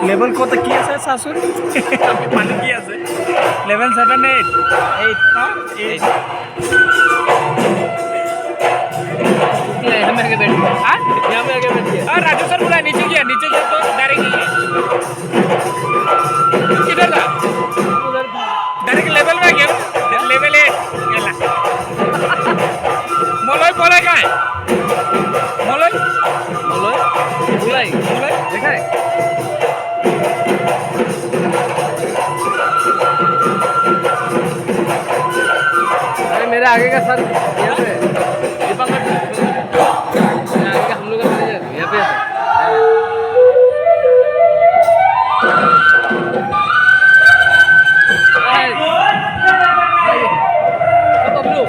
level কত কি আছে শাশুর মানে কি আছে লেভেল 7 8 8 यहाँ में आके बैठ यहाँ में आके बैठ गया राजू सर बोला नीचे गया तो डायरेक्ट किधर था उधर था डायरेक्ट लेवल में गया लेवल 8 गेला मलय बोला काय मलय बोलो बुलाई देखा है अरे मेरे आगे का सर यहाँ पे दीपंकर मेरे आगे का हम लोग का मैनेजर यहाँ पे है बबलू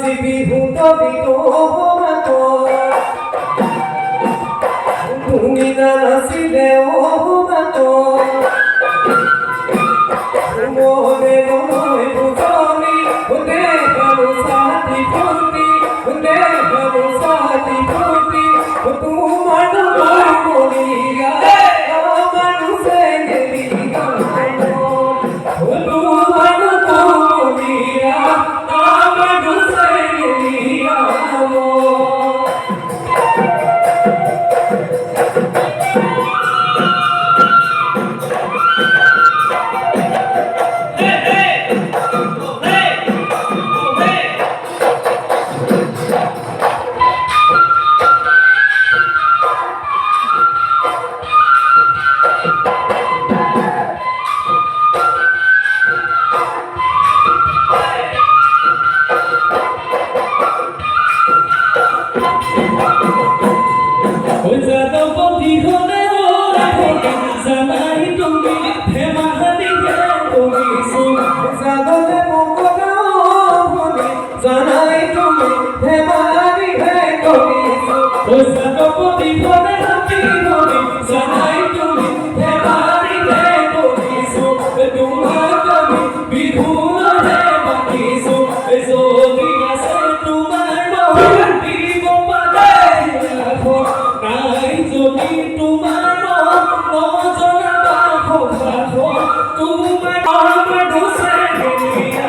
আজি বিহুত বিতু মাত তুমি নাচিলে মাত মনে নয় বুঝনি দেখালো সাথী ফুটি দেখালো সাথী ফুটি তোমার বলিয়া মানুষে গেলিয়া তোমার বলিয়া মানুষে গেলিয়া জানাই তুমি ধেমালি হে করিছো জাগপতি ভরে হাতি ধরি জানাই তুমি ধেমালি হে করিছো তোমার আমি বিধুন হে বাকিছো যদি আছে তোমার মন দিব পালে রাখো নাই যদি তোমার মন নজনা রাখো রাখো তোমার আমার দোষে গেলিয়া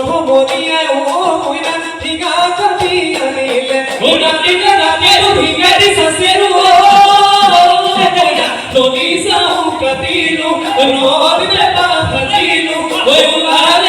গো মনিয়া ও মইনা ঠিকা কাটি আনিলে ও নাতি নাতি ঠিকারি সসেরু ও তোনি সাউ কাতিলু রোদ মে বাজিলু ওই উলাল